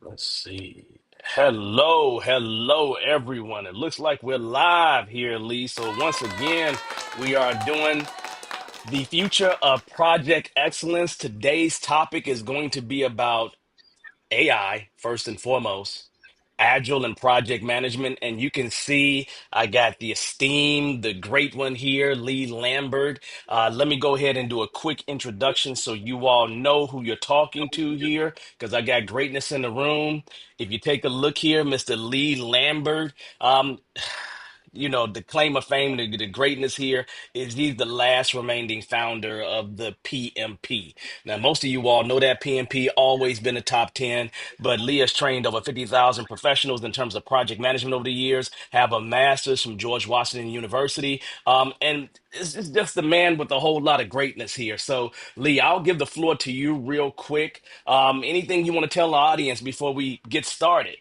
Let's see. Hello, everyone. It looks like we're live here, Lee. So once again, we are doing the future of project excellence. Today's topic is going to be about AI, first and foremost, Agile and project management. And you can see I got the esteemed, the great one here, Lee Lambert. Let me go ahead and do a quick introduction so you all know who you're talking to here, because I got greatness in the room. If you take a look here, Mr. Lee Lambert, the claim of fame, the greatness here is he's the last remaining founder of the PMP. Now, most of you all know that PMP always been a top 10, but Lee has trained over 50,000 professionals in terms of project management over the years, have a master's from George Washington University, and it's just the man with a whole lot of greatness here. So, Lee, I'll give the floor to you real quick. Anything you want to tell the audience before we get started?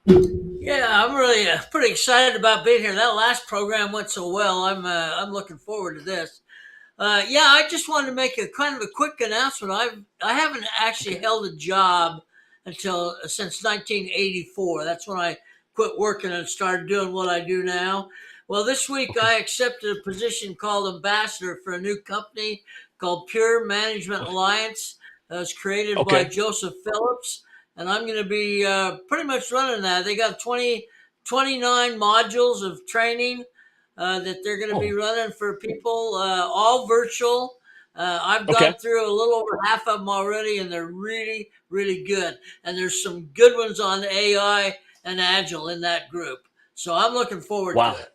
Yeah, I'm really pretty excited about being here. That last program went so well. I'm looking forward to this. Yeah, I just wanted to make a kind of a quick announcement. I haven't actually Okay. held a job until since 1984. That's when I quit working and started doing what I do now. Well, this week Okay. I accepted a position called ambassador for a new company called Pure Management Alliance. That was created by Okay. Joseph Phillips, and I'm going to be pretty much running that. They got 29 modules of training that they're going to be Oh, running for people, all virtual. I've gone okay. through a little over half of them already, and they're really, really good. And there's some good ones on AI and Agile in that group. So I'm looking forward to Wow. it.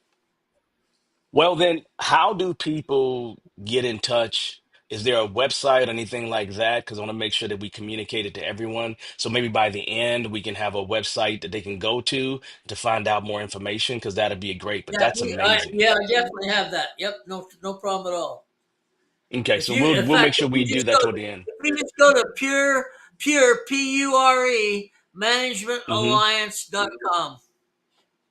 Well, then, how do people get in touch? Is there a website or anything like that? Because I want to make sure that we communicate it to everyone. So maybe by the end, we can have a website that they can go to find out more information, because that'd be great. But Yeah, that's amazing. yeah, I definitely have that. Yep, no problem at all. Okay, If so you, in we'll make fact, sure we do that toward the end. if you just go to pure Pure Mm-hmm. managementalliance.com.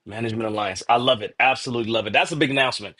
Management Alliance. I love it. Absolutely love it. That's a big announcement.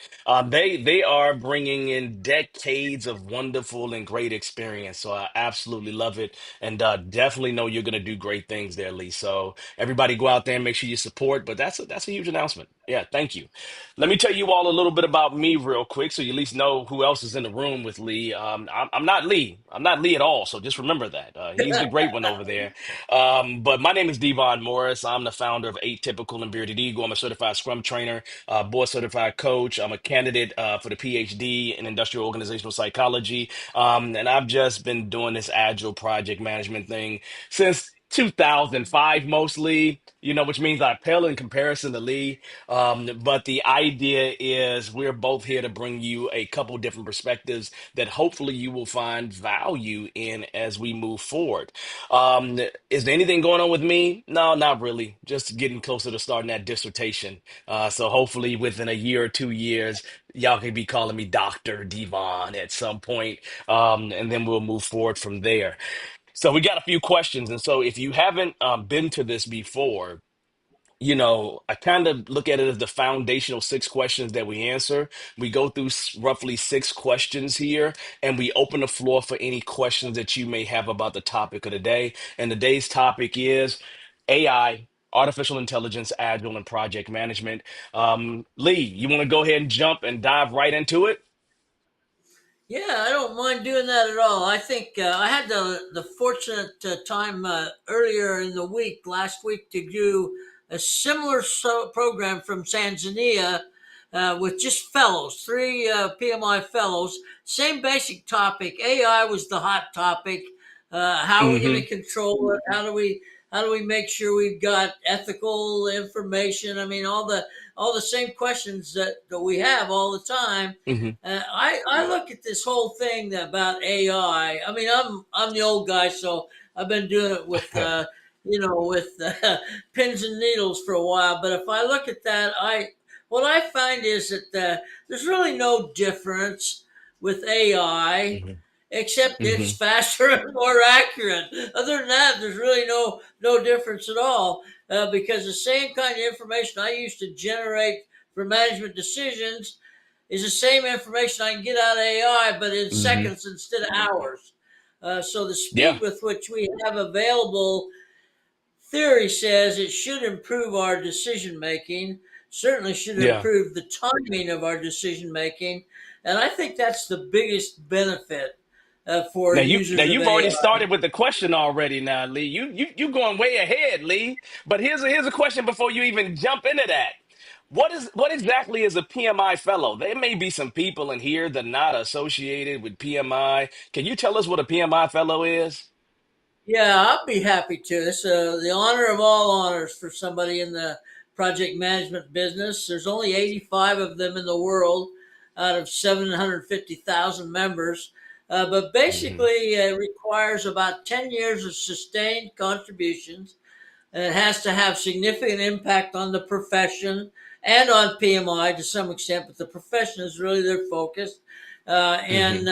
They are bringing in decades of wonderful and great experience. So I absolutely love it, and definitely know you're going to do great things there, Lee. So everybody go out there and make sure you support. But that's a huge announcement. Yeah, thank you. Let me tell you all a little bit about me real quick, so you at least know who else is in the room with Lee. I'm not Lee. I'm not Lee at all. So just remember that. He's the great one over there. But my name is Devon Morris. I'm the founder of Atypical and Bearded Eagle. I'm a certified Scrum trainer, board certified coach. I'm a candidate for the PhD in industrial organizational psychology. And I've just been doing this agile project management thing since 2005 mostly, which means I pale in comparison to Lee. But the idea is we're both here to bring you a couple different perspectives that hopefully you will find value in as we move forward. Is there anything going on with me? No, not really. Just getting closer to starting that dissertation. So hopefully within a year or 2 years, y'all can be calling me Dr. Devon at some point. And then we'll move forward from there. So we got a few questions. And so if you haven't been to this before, I kind of look at it as the foundational six questions that we answer. We go through roughly six questions here, and we open the floor for any questions that you may have about the topic of the day. And today's topic is AI, artificial intelligence, agile, and project management. Lee, you want to go ahead and jump and dive right into it? Yeah, I don't mind doing that at all. I think I had the fortunate time earlier in the week, last week, to do a similar program from Tanzania with just fellows, three PMI fellows. Same basic topic. AI was the hot topic. How are we going to Hmm. control it? How do we make sure we've got ethical information? I mean, all the same questions that we have all the time. Hmm. I look at this whole thing about AI. I mean, I'm the old guy, so I've been doing it with with pins and needles for a while. But if I look at that, I what I find is that there's really no difference with AI, Hmm. except Hmm. it's faster and more accurate. Other than that, there's really no difference at all, because the same kind of information I used to generate for management decisions is the same information I can get out of AI, but in Hmm. seconds instead of hours. So the speed Yeah. with which we have available theory says it should improve our decision making, certainly should Yeah. improve the timing of our decision making. And I think that's the biggest benefit for Now users of you've already AI. started with the question already. Now, Lee, you going way ahead, Lee. But here's a question before you even jump into that. What exactly is a PMI fellow? There may be some people in here that are not associated with PMI. Can you tell us what a PMI fellow is? Yeah, I'll be happy to. It's the honor of all honors for somebody in the project management business. There's only 85 of them in the world out of 750,000 members. But Hmm. basically, it requires about 10 years of sustained contributions, and it has to have significant impact on the profession and on PMI to some extent, but the profession is really their focus. And Hmm.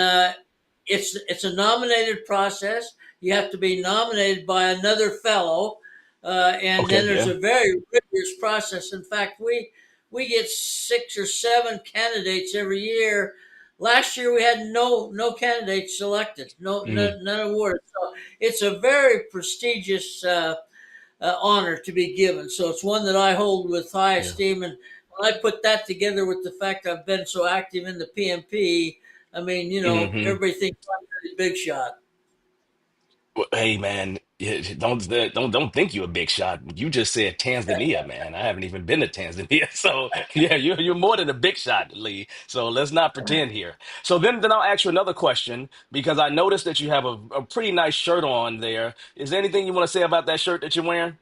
it's a nominated process. You have to be nominated by another fellow, and Okay, then there's yeah. a very rigorous process. In fact, we get 6 or 7 candidates every year. Last year we had no candidates selected, Mm, none awarded. So it's a very prestigious honor to be given. So it's one that I hold with high yeah. esteem. And when I put that together with the fact I've been so active in the PMP, I mean, Hmm. everybody thinks I'm a big shot. Well, hey man, don't think you're a big shot. You just said Tanzania, man. I haven't even been to Tanzania, so yeah, you're more than a big shot, Lee. So let's not pretend here. So then I'll ask you another question because I noticed that you have a pretty nice shirt on there. Is there anything you want to say about that shirt that you're wearing?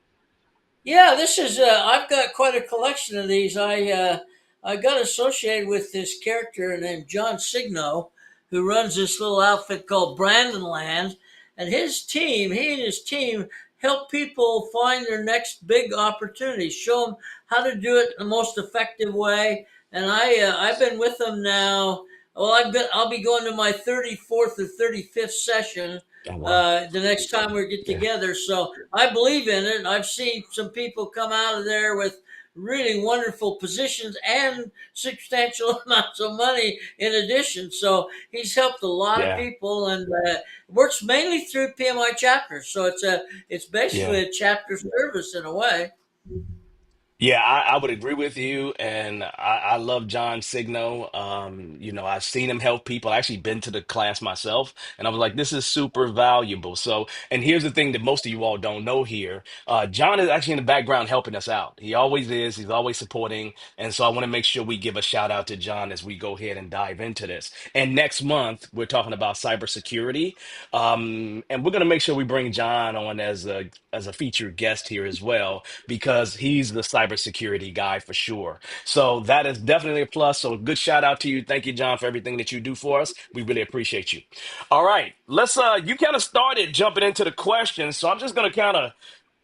Yeah, this is. I've got quite a collection of these. I got associated with this character named John Signo, who runs this little outfit called Brandon Land, and he and his team help people find their next big opportunity, show them how to do it the most effective way. And I've been with them now. Well, I'll be going to my 34th or 35th session Oh wow. the next time we get Yeah. together. So I believe in it. I've seen some people come out of there with really wonderful positions and substantial amounts of money in addition. So he's helped a lot of Yeah. people and works mainly through PMI chapters. So it's basically Yeah. a chapter service in a way. Yeah, I would agree with you, and I love John Signo. I've seen him help people. I actually been to the class myself, and I was like, this is super valuable. So, and here's the thing that most of you all don't know here. John is actually in the background helping us out. He always is. He's always supporting, and so I want to make sure we give a shout out to John as we go ahead and dive into this. And next month, we're talking about cybersecurity, and we're gonna make sure we bring John on as a featured guest here as well because he's the cybersecurity guy for sure. So that is definitely a plus. So good shout out to you. Thank you, John, for everything that you do for us. We really appreciate you. All right, let's you kind of started jumping into the questions, so I'm just gonna kind of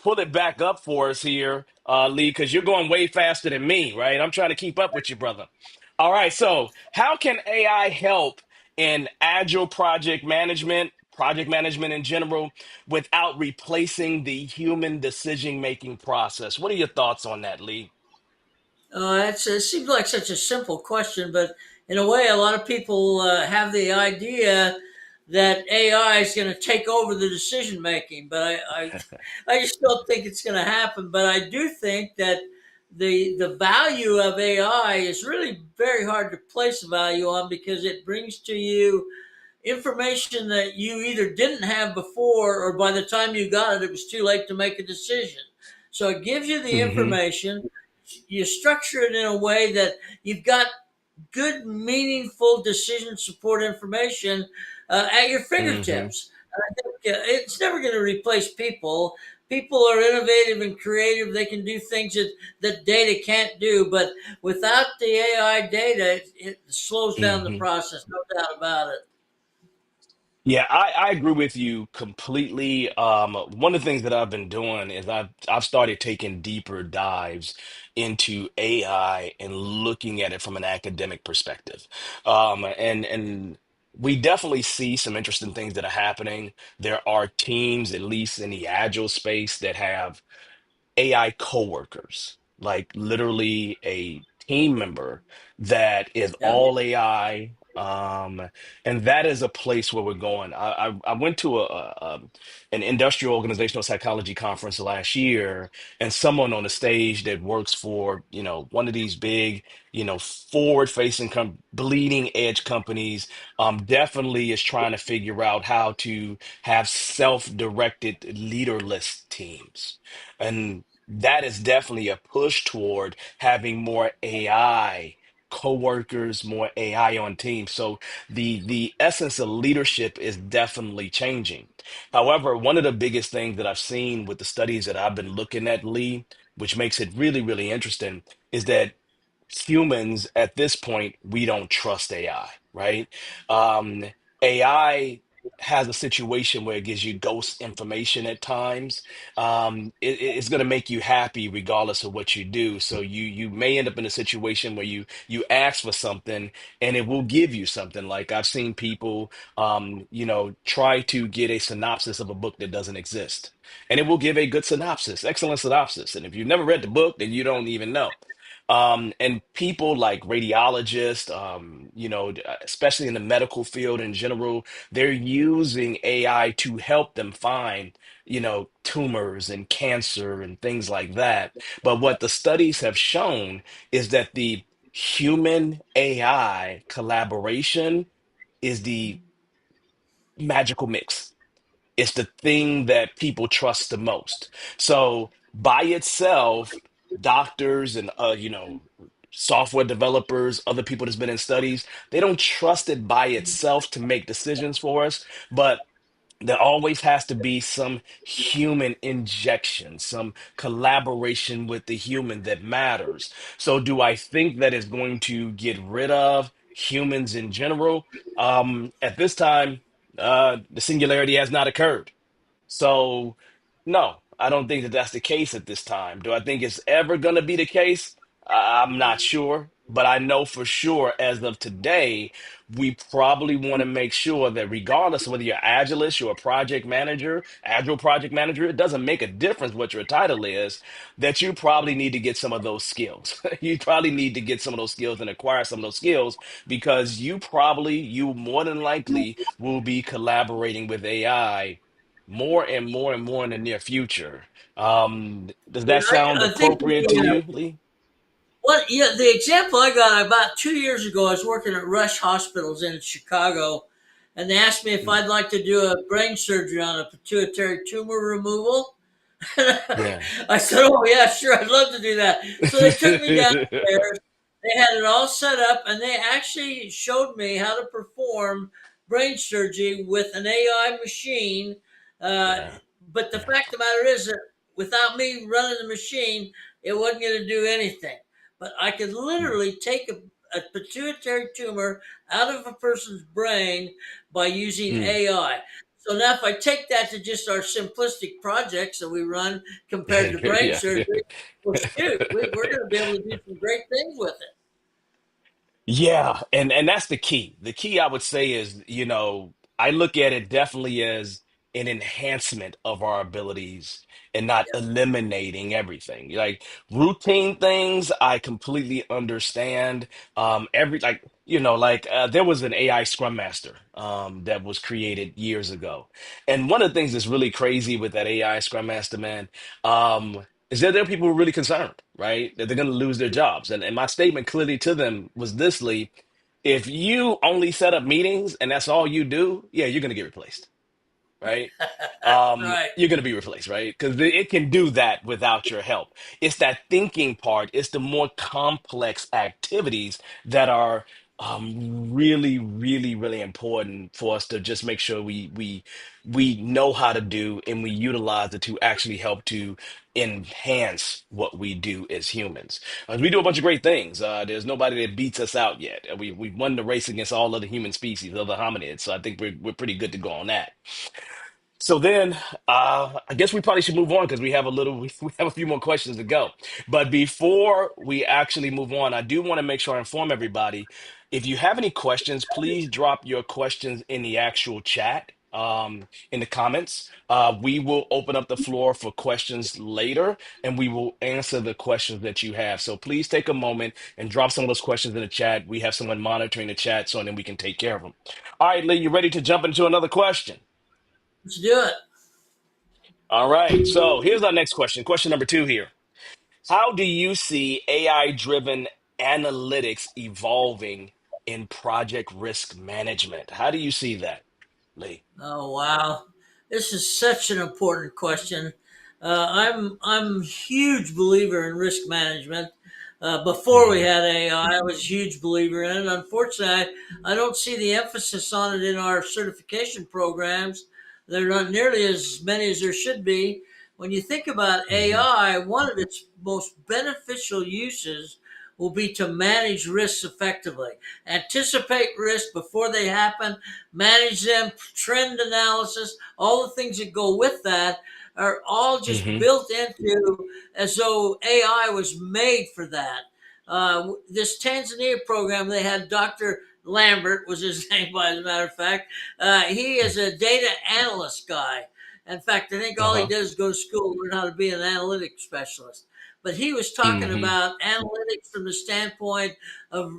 pull it back up for us here, Lee, because you're going way faster than me, right? I'm trying to keep up with you, brother. All right, so how can AI help in agile project management in general, without replacing the human decision making process? What are your thoughts on that, Lee? It seems like such a simple question, but in a way, a lot of people have the idea that AI is going to take over the decision making. But I just don't think it's going to happen. But I do think that the value of AI is really very hard to place a value on because it brings to you information that you either didn't have before or by the time you got it, it was too late to make a decision. So it gives you the Hmm. information. You structure it in a way that you've got good, meaningful decision support information at your Hmm. fingertips. And I think it's never going to replace people. People are innovative and creative. They can do things that data can't do. But without the AI data, it slows down the Hmm. process, no doubt about it. Yeah, I agree with you completely. One of the things that I've been doing is I've started taking deeper dives into AI and looking at it from an academic perspective. And we definitely see some interesting things that are happening. There are teams, at least in the agile space, that have AI coworkers, like literally a team member that is Yeah. all AI. And that is a place where we're going. I went to an industrial organizational psychology conference last year, and someone on the stage that works for, one of these big, forward-facing bleeding edge companies, definitely is trying to figure out how to have self-directed leaderless teams. And that is definitely a push toward having more AI coworkers, more AI on teams. So the essence of leadership is definitely changing. However, one of the biggest things that I've seen with the studies that I've been looking at, Lee, which makes it really, really interesting, is that humans at this point, we don't trust AI, right? Um, AI has a situation where it gives you ghost information at times. It's going to make you happy regardless of what you do. So you may end up in a situation where you ask for something and it will give you something. Like I've seen people, try to get a synopsis of a book that doesn't exist, and it will give a good synopsis, excellent synopsis. And if you've never read the book, then you don't even know. And people like radiologists, especially in the medical field in general, they're using AI to help them find, tumors and cancer and things like that. But what the studies have shown is that the human AI collaboration is the magical mix. It's the thing that people trust the most. So by itself, doctors and software developers, other people that's been in studies, they don't trust it by itself to make decisions for us. But there always has to be some human injection, some collaboration with the human that matters. So, do I think that it's going to get rid of humans in general? At this time, the singularity has not occurred. So, no, I don't think that that's the case at this time. Do I think it's ever going to be the case? I'm not sure, but I know for sure as of today, we probably want to make sure that regardless of whether you're Agilist, you're a project manager, Agile project manager, it doesn't make a difference what your title is, that you probably need to get some of those skills. You probably need to get some of those skills and acquire some of those skills because you more than likely will be collaborating with AI more and more and more in the near future. Does Yeah, that sound I think appropriate to you, Lee? yeah, the example I got about 2 years ago, I was working at Rush Hospitals in Chicago, and they asked me if Mm. I'd like to do a brain surgery on a pituitary tumor removal. Yeah. I said, "Oh yeah, sure, I'd love to do that." So they took me downstairs. They had it all set up, and they actually showed me how to perform brain surgery with an AI machine. Uh, Yeah. but the Yeah. fact of the matter is that without me running the machine, it wasn't going to do anything. But I could Mm. literally take a pituitary tumor out of a person's brain by using Mm. AI. So now, if I take that to just our simplistic projects that we run compared to brain Yeah. surgery, well, shoot, we're going to be able to do some great things with it. Yeah, and that's the key. The key I would say is, I look at it definitely as an enhancement of our abilities and not Yeah. eliminating everything. Like routine things, I completely understand. There was an AI Scrum Master that was created years ago. And one of the things that's really crazy with that AI Scrum Master, man, is that there are people who are really concerned, right? That they're going to lose their jobs. And my statement clearly to them was this, Lee, if you only set up meetings and that's all you do, yeah, you're going to get replaced, right? Right. You're going to be replaced, right? Because it can do that without your help. It's that thinking part, it's the more complex activities that are really, really, really important for us to just make sure we know how to do and we utilize it to actually help to enhance what we do as humans. We do a bunch of great things. There's nobody that beats us out yet. We've won the race against all other human species, other hominids. So I think we're pretty good to go on that. So then, I guess we probably should move on because we have a few more questions to go. But before we actually move on, I do want to make sure I inform everybody. If you have any questions, please drop your questions in the actual chat. in the comments. We will open up the floor for questions later, and we will answer the questions that you have. So please take a moment and drop some of those questions in the chat. We have someone monitoring the chat, so then we can take care of them. All right, Lee, you ready to jump into another question? Let's do it. All right. So here's our next question. Question number two here. How do you see AI-driven analytics evolving in project risk management? How do you see that, Lee? Oh wow, this is such an important question. I'm a huge believer in risk management. Before we Hmm. had AI, I was a huge believer in it. Unfortunately, I don't see the emphasis on it in our certification programs. There are not nearly as many as there should be. When you think about Hmm. AI, one of its most beneficial uses will be to manage risks effectively, anticipate risks before they happen, manage them, trend analysis, all the things that go with that are all just Hmm. built into as though AI was made for that. This Tanzania program, they had Dr. Lambert was his name, by as a matter of fact. He is a data analyst guy. In fact, I think all he Uh-huh. does is go to school and learn how to be an analytics specialist. But he was talking Hmm. about analytics from the standpoint of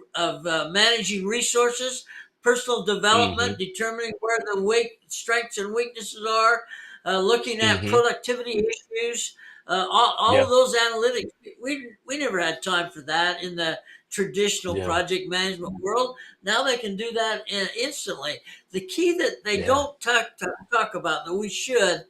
managing resources, personal development, Hmm. determining where the weak strengths and weaknesses are, looking at Hmm. productivity issues, all of Yeah. those analytics. We never had time for that in the traditional Yeah. project management world. Now they can do that instantly. The key that they Yeah. don't talk about that we should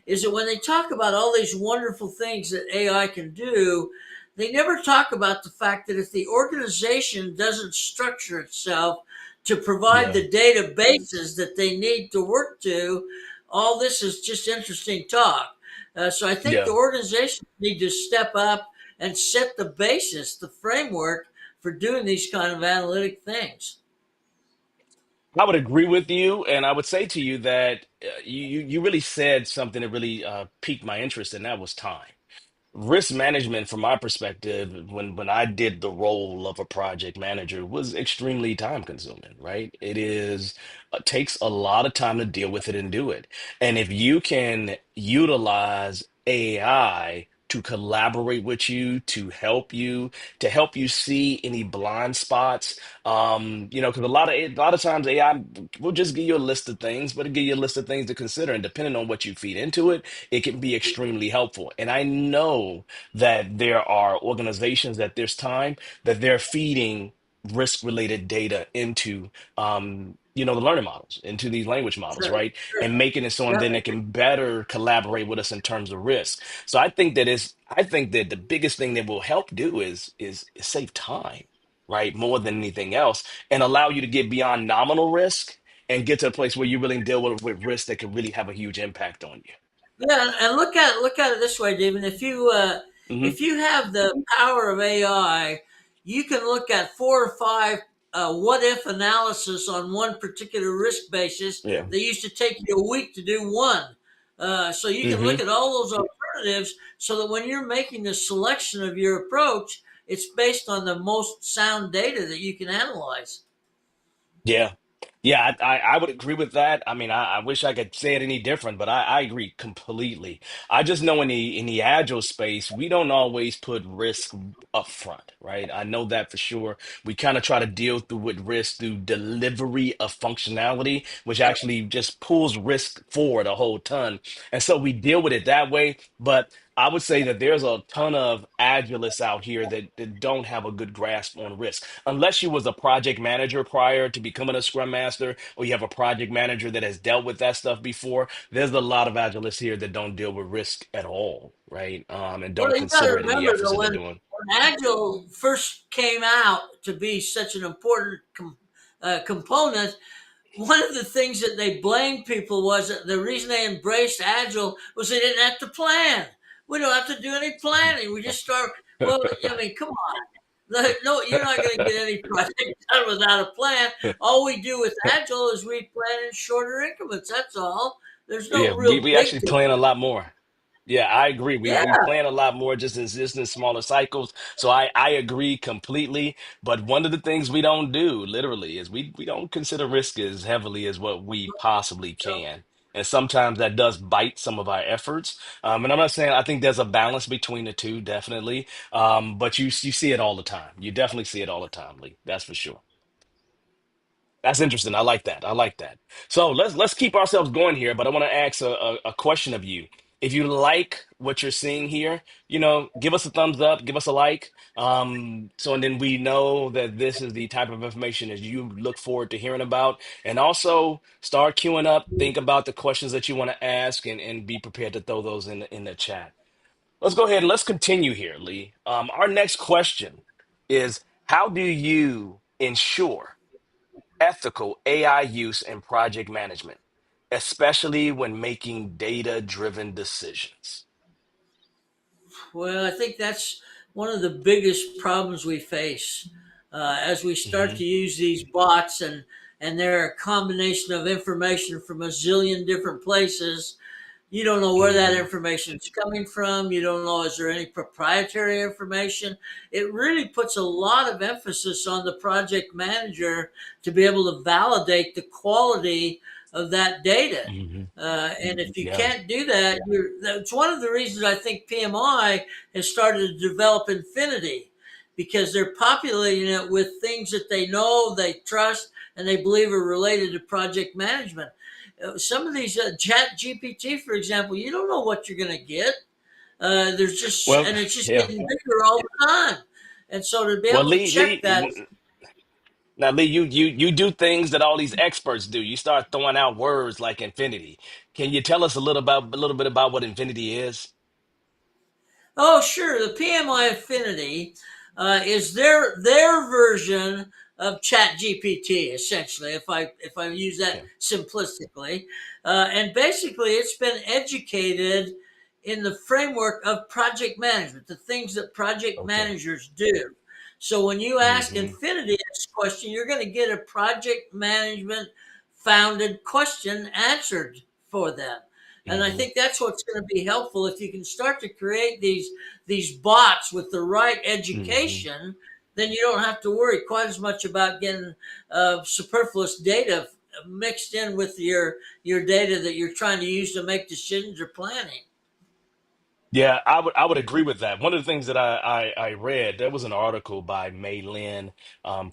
is that when they talk about all these wonderful things that AI can do, they never talk about the fact that if the organization doesn't structure itself to provide Yeah. the databases that they need to work to, all this is just interesting talk. So I think the Yeah. organizations need to step up and set the basis, the framework for doing these kind of analytic things. I would agree with you, and I would say to you that you really said something that really piqued my interest, and that was time. Risk management, from my perspective, when I did the role of a project manager, was extremely time consuming, right? It is takes a lot of time to deal with it and do it. And if you can utilize AI to collaborate with you, to help you see any blind spots, because a lot of times AI will just give you a list of things, but it'll give you a list of things to consider, and depending on what you feed into it, it can be extremely helpful. And I know that there are organizations that there's time that they're feeding risk related data into the learning models, into these language models, Sure, right, sure. and making it so then Yep. it can better collaborate with us in terms of risk. So I think that the biggest thing that will help do is save time, right, more than anything else, and allow you to get beyond nominal risk and get to a place where you really deal with risks that could really have a huge impact on Yeah, and look at it this way, David. you. If you have the power of AI, you can look at 4 or 5 what if analysis on one particular risk basis. Yeah. They used to take you a week to do one. So you can look Hmm. at all those alternatives, so that when you're making the selection of your approach, it's based on the most sound data that you can analyze. Yeah. Yeah, I would agree with that. I mean, I wish I could say it any different, but I agree completely. I just know in the agile space, we don't always put risk up front, right? I know that for sure. We kind of try to deal through with risk through delivery of functionality, which actually just pulls risk forward a whole ton. And so we deal with it that way. But I would say that there's a ton of agilists out here that don't have a good grasp on risk. Unless you was a project manager prior to becoming a scrum master, or you have a project manager that has dealt with that stuff before, there's a lot of agilists here that don't deal with risk at all, right? And don't Well, you got to consider it in the remember efforts though, that they're when doing. Agile first came out to be such an important component, one of the things that they blamed people was that the reason they embraced Agile was they didn't have to plan. We don't have to do any planning. We just start. Well, I mean, come on. No, you're not going to get any project done without a plan. All we do with Agile is we plan in shorter increments. That's all. There's Yeah, no we, real we big actually to plan a it. lot more. Yeah, I agree. We Yeah. we plan a lot more just in smaller cycles. So I agree completely. But one of the things we don't do, literally, is we don't consider risk as heavily as what we possibly So, can. And sometimes that does bite some of our efforts. And I'm not saying I think there's a balance between the two, definitely. But you see it all the time. You definitely see it all the time, Lee. That's for sure. That's interesting. I like that. I like that. So let's keep ourselves going here, but I want to ask a question of you. If you like what you're seeing here, give us a thumbs up, give us a like. So and then we know that this is the type of information that you look forward to hearing about. And also start queuing up, think about the questions that you want to ask and be prepared to throw those in the chat. Let's go ahead and let's continue here, Lee. Our next question is how do you ensure ethical AI use in project management, especially when making data-driven decisions? Well, I think that's one of the biggest problems we face as we start Hmm. to use these bots, and they're a combination of information from a zillion different places. You don't know where that Hmm. information is coming from. You don't know, is there any proprietary information? It really puts a lot of emphasis on the project manager to be able to validate the quality of that data. Hmm. And if you Yeah. can't do that, that's one of the reasons I think PMI has started to develop Infinity, because they're populating it with things that they know, they trust, and they believe are related to project management. Some of these chat GPT, for example, you don't know what you're going to get. There's just, Well, and it's just yeah. getting bigger all the time. And so to be Well, able to check that, Now, Lee, you do things that all these experts do. You start throwing out words like infinity. Can you tell us a little bit about what infinity is? oh, sure. The PMI Affinity is their version of Chat GPT, essentially. If I use that Yeah. simplistically, and basically, it's been educated in the framework of project management, the things that project Okay. managers do. So when you ask Hmm. Infinity this question, you're going to get a project management founded question answered for them. And I Hmm. think that's what's going to be helpful if you can start to create these bots with the right Hmm. education. Then you don't have to worry quite as much about getting superfluous data mixed in with your data that you're trying to use to make decisions or planning. Yeah, I would agree with that. One of the things that I read, there was an article by May Lin,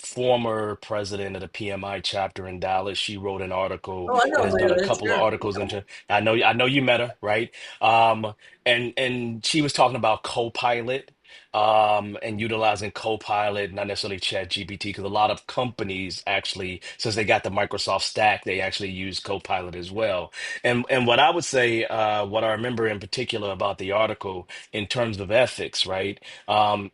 former president of the PMI chapter in Dallas. She wrote an article Oh, I and know has done a Maylin, couple of sure. articles into. I know you met her, right? And she was talking about Copilot, and utilizing Copilot, not necessarily Chat GPT, because a lot of companies actually, since they got the Microsoft stack, they actually use Copilot as well. And what I would say, what I remember in particular about the article in terms of ethics, right,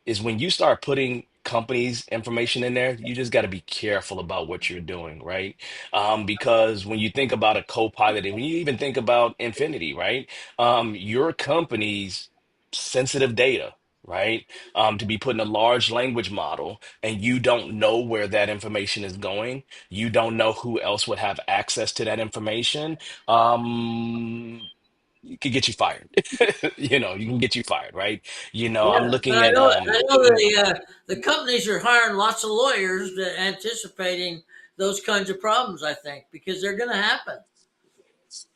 is when you start putting companies' information in there, you just got to be careful about what you're doing, right? Because when you think about a co-pilot, and when you even think about Infinity, right, your company's sensitive data. Right, to be put in a large language model, and you don't know where that information is going, you don't know who else would have access to that information, it could get you fired. You can get you fired, right? I'm Yeah, and looking at I know the companies are hiring lots of lawyers anticipating those kinds of problems. I think because they're going to happen.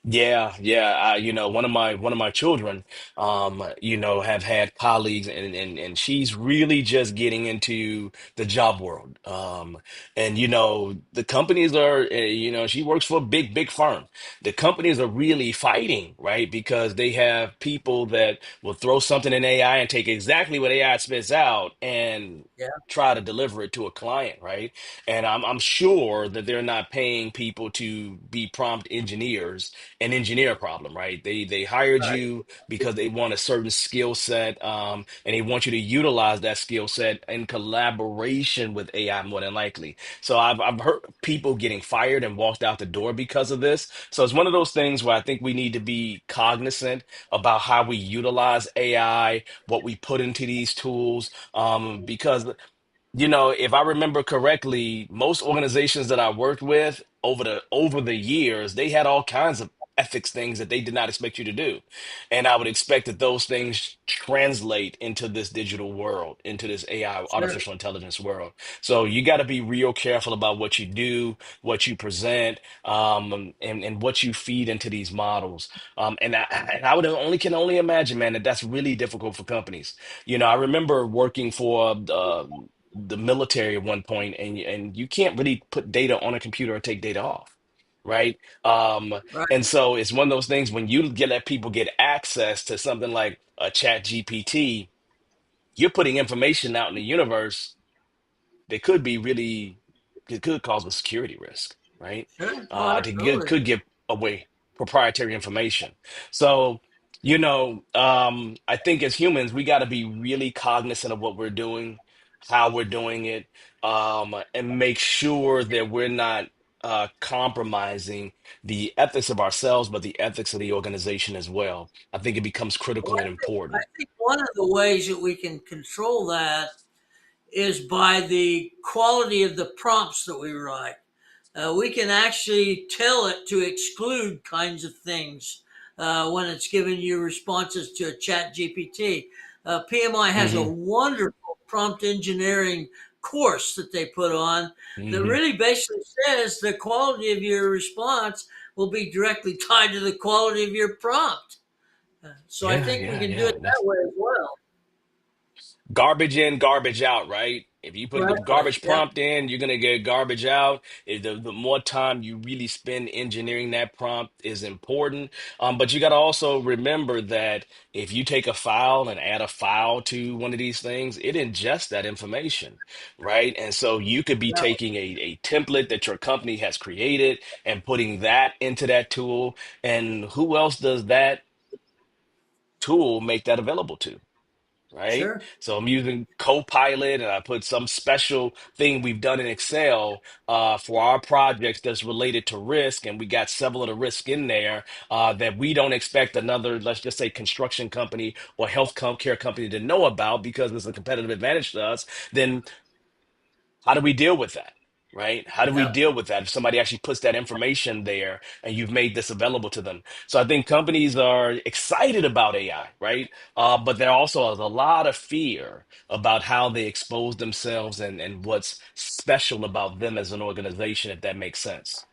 yeah, yeah. One of my children, have had colleagues, and she's really just getting into the job world. And the companies are, she works for a big firm. The companies are really fighting, right? Because they have people that will throw something in AI and take exactly what AI spits out and Yeah, try to deliver it to a client, right? And I'm sure that they're not paying people to be prompt engineers an engineer problem, right? They hired right. you because they want a certain skill set, and they want you to utilize that skill set in collaboration with AI more than likely. So I've heard people getting fired and walked out the door because of this. So it's one of those things where I think we need to be cognizant about how we utilize AI, what we put into these tools, because if I remember correctly, most organizations that I worked with over the years, they had all kinds of ethics things that they did not expect you to do. And I would expect that those things translate into this digital world, into this AI, Sure. artificial intelligence world. So you got to be real careful about what you do, what you present, and what you feed into these models. And I would only can only imagine, man, that that's really difficult for companies. I remember working for the military at one point, and you can't really put data on a computer or take data off, right? And Right. so it's one of those things when you get let people get access to something like a chat GPT, you're putting information out in the universe that could be really it could cause a security risk, right? Sure. Oh, absolutely. Could give away proprietary information. So, I think as humans, we got to be really cognizant of what we're doing, how we're doing it, and make sure that we're not compromising the ethics of ourselves, but the ethics of the organization as well. I think it becomes Well, critical and I important. think one of the ways that we can control that is by the quality of the prompts that we write. We can actually tell it to exclude kinds of things when it's giving you responses to a chat GPT. PMI has a Hmm. wonderful prompt engineering course that they put on that Hmm. really basically says the quality of your response will be directly tied to the quality of your prompt. So I Yeah, think we yeah, can do it yeah. that way as well. Garbage in, garbage out, right? If you put a Exactly. garbage Yeah. prompt in, you're gonna get garbage out. The more time you really spend engineering that prompt is important. But you got to also remember that if you take a file and add a file to one of these things, it ingests that information, right? And so you could be Yeah. taking a template that your company has created and putting that into that tool. And who else does that tool make that available to? Right? Sure. So I'm using Copilot, and I put some special thing we've done in Excel for our projects that's related to risk, and we got several of the risk in there that we don't expect another, let's just say, construction company or care company to know about because it's a competitive advantage to us. Then how do we deal with that? Right? How do we Yeah. deal with that if somebody actually puts that information there and you've made this available to them? So I think companies are excited about AI, right? But there also is a lot of fear about how they expose themselves and what's special about them as an organization, if that makes sense.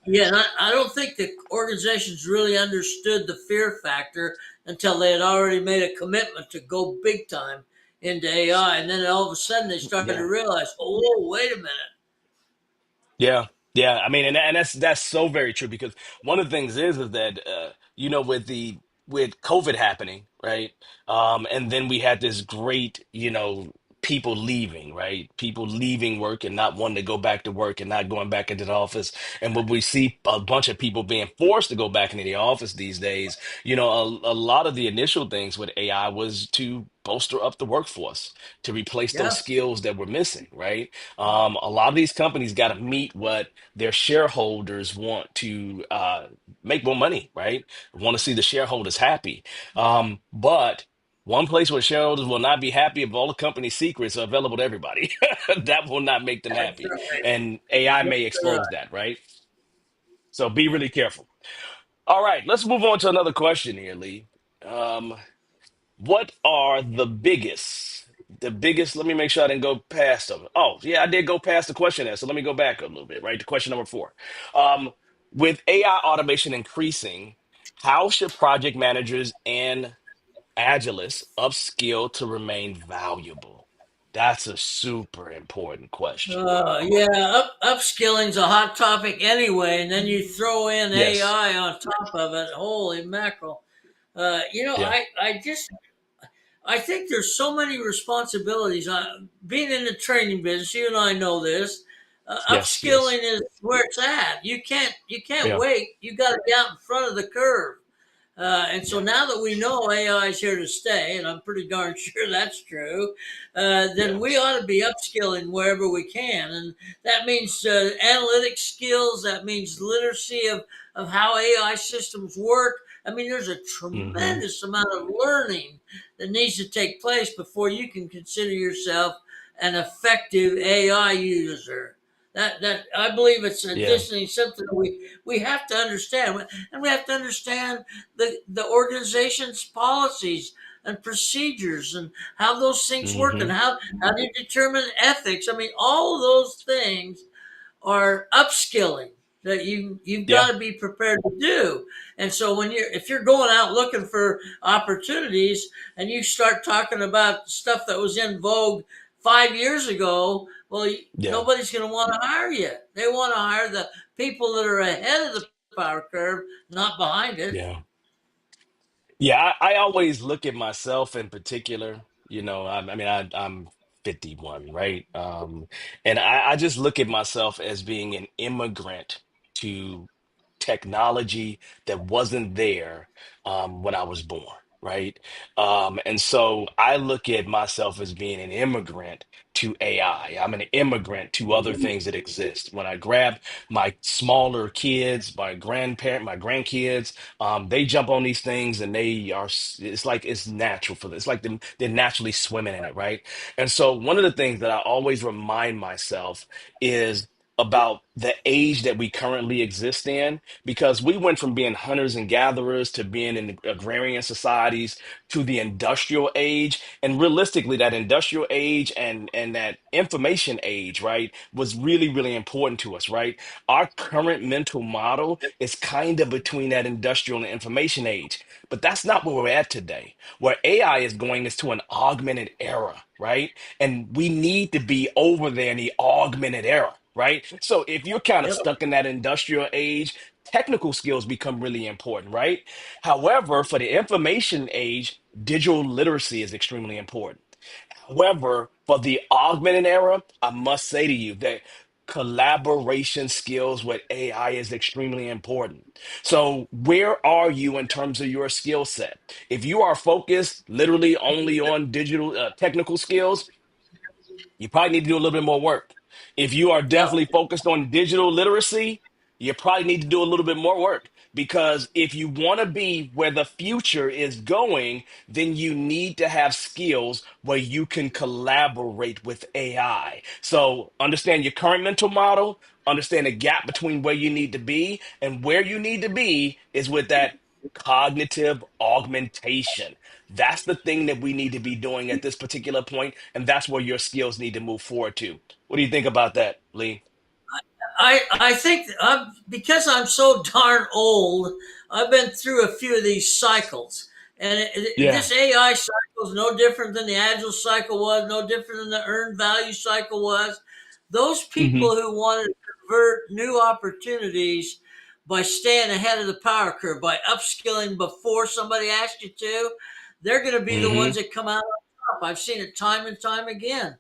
Yeah, and I don't think the organizations really understood the fear factor until they had already made a commitment to go big time into AI. And then all of a sudden they started to Yeah. realize, oh, wait a minute. Yeah, yeah. I mean, and that's so very true because one of the things is that with with COVID happening, right? And then we had this great, people leaving, right? People leaving work and not wanting to go back to work and not going back into the office. And when we see a bunch of people being forced to go back into the office these days, a lot of the initial things with AI was to bolster up the workforce, to replace those Yeah, skills that were missing, right? A lot of these companies got to meet what their shareholders want to make more money, right? Want to see the shareholders happy. But one place where shareholders will not be happy if all the company secrets are available to everybody. That will not make them that's happy. right. And AI may Exactly expose right. that, right? So be Yeah. really careful. All right, let's move on to another question here, Lee. Um, what are the biggest, let me make sure I didn't go past them. Oh, yeah, I did go past the question there. So let me go back a little bit, right? To question number four. Um, with AI automation increasing, how should project managers and agilists upskill to remain valuable? That's a super important question. Yeah, upskilling's a hot topic anyway, and then you throw in Yes. AI on top of it. Holy mackerel! Yeah. I think there's so many responsibilities. Being in the training business, you and I know this. Yes. Yes. Upskilling is where it's at. You can't Yeah. wait. You got to get out in front of the curve. And so Yeah. now that we know AI is here to stay, and I'm pretty darn sure that's true, then we Yes. ought to be upskilling wherever we can. And that means analytic skills, that means literacy of how AI systems work. I mean, there's a Hmm. tremendous amount of learning that needs to take place before you can consider yourself an effective AI user. That I believe it's Yeah. additionally something that we have to understand, and we have to understand the organization's policies and procedures and how those things work, and Hmm. how do you determine ethics. I mean, all of those things are upskilling that you've Yeah. got to be prepared to do. And so when you're if you're going out looking for opportunities and you start talking about stuff that was in vogue 5 years ago, well, Yeah. nobody's going to want to hire you. They want to hire the people that are ahead of the power curve, not behind it. Yeah. Yeah, I always look at myself in particular. I mean, I'm 51, right? And I just look at myself as being an immigrant to technology that wasn't there when I was born, right? And so I look at myself as being an immigrant to AI. I'm an immigrant to other things that exist. When I grab my smaller kids, my grandkids, they jump on these things and it's like it's natural for them. It's like they're naturally swimming in it, right? And so one of the things that I always remind myself is about the age that we currently exist in, because we went from being hunters and gatherers to being in agrarian societies to the industrial age. And realistically, that industrial age and that information age, right, was really, really important to us, right? Our current mental model is kind of between that industrial and information age. But that's not where we're at today. Where AI is going is to an augmented era, right? And we need to be over there in the augmented era, right? So if you're kind of Yep. stuck in that industrial age, technical skills become really important, right? However, for the information age, digital literacy is extremely important. However, for the augmented era, I must say to you that collaboration skills with AI is extremely important. So, where are you in terms of your skill set? If you are focused literally only on digital technical skills, you probably need to do a little bit more work. If you are Yep. definitely focused on digital literacy, you probably need to do a little bit more work, because if you want to be where the future is going, then you need to have skills where you can collaborate with AI. So understand your current mental model, understand the gap between where you need to be, and where you need to be is with that cognitive augmentation. That's the thing that we need to be doing at this particular point, and that's where your skills need to move forward to. What do you think about that, Lee? I think because I'm so darn old, I've been through a few of these cycles, and Yeah. this AI cycle is no different than the Agile cycle was, no different than the earned value cycle was. Those Hmm. people who want to convert new opportunities by staying ahead of the power curve, by upskilling before somebody asks you to, they're going to be the ones Hmm. that come out on top. I've seen it time and time again.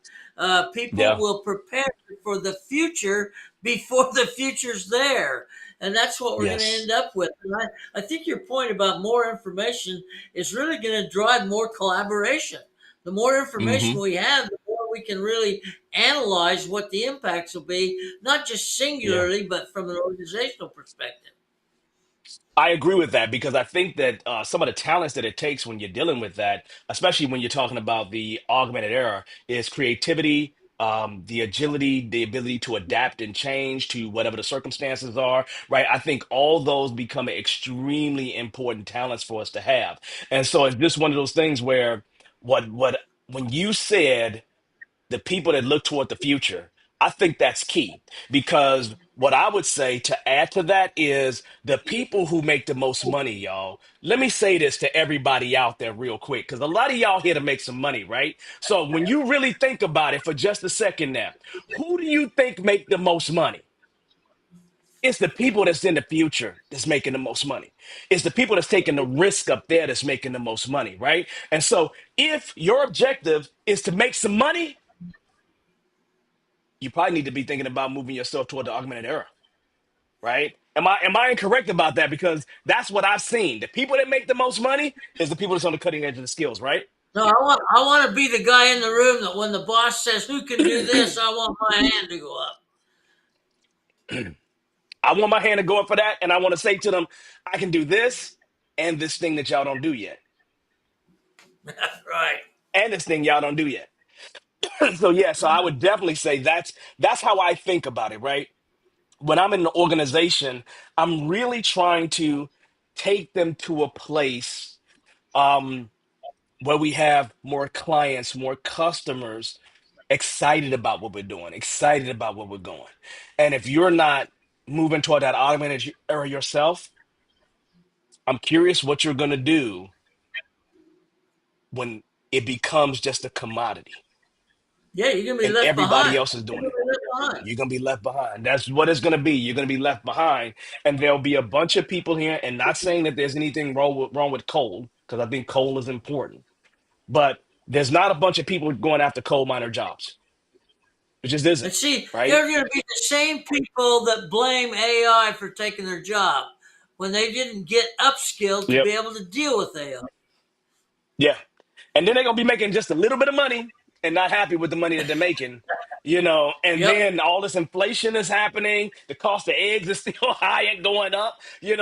People Yeah. will prepare for the future before the future's there. And that's what we're going to Yes. end up with. And I think your point about more information is really going to drive more collaboration. The more information Hmm. we have, the more we can really analyze what the impacts will be, not just Yeah. singularly, but from an organizational perspective. I agree with that, because I think that some of the talents that it takes when you're dealing with that, especially when you're talking about the augmented era, is creativity, the agility, the ability to adapt and change to whatever the circumstances are, right? I think all those become extremely important talents for us to have. And so it's just one of those things where when you said the people that look toward the future, I think that's key, because what I would say to add to that is the people who make the most money, y'all. Let me say this to everybody out there real quick, because a lot of y'all here to make some money, right? So when you really think about it for just a second now, who do you think make the most money? It's the people that's in the future that's making the most money. It's the people that's taking the risk up there that's making the most money, right? And so if your objective is to make some money, you probably need to be thinking about moving yourself toward the augmented era, right? Am I incorrect about that? Because that's what I've seen. The people that make the most money is the people that's on the cutting edge of the skills, right? No, I want to be the guy in the room that when the boss says, "Who can do this?" I want my hand to go up. I want my hand to go up for that, and I want to say to them, I can do this and this thing that y'all don't do yet, Right. and this thing y'all don't do yet. So yeah, so I would definitely say that's how I think about it, right? When I'm in an organization, I'm really trying to take them to a place um, where we have more clients, more customers excited about what we're doing, excited about what we're going. And if you're not moving toward that automated era yourself, I'm curious what you're going to do when it becomes just a commodity Yeah, you're gonna be and left everybody behind. else is You're doing gonna it. be left behind. You're going to be left behind. That's what it's going to be. You're going to be left behind. And there'll be a bunch of people here, and not saying that there's anything wrong with coal, because I think coal is important. But there's not a bunch of people going after coal miner jobs. It just isn't, And see, right? they're going to be the same people that blame AI for taking their job when they didn't get upskilled to Yep. be able to deal with AI. Yeah. And then they're gonna be making just a little bit of money and not happy with the money that they're making, and Yep. then all this inflation is happening, the cost of eggs is still high and going up.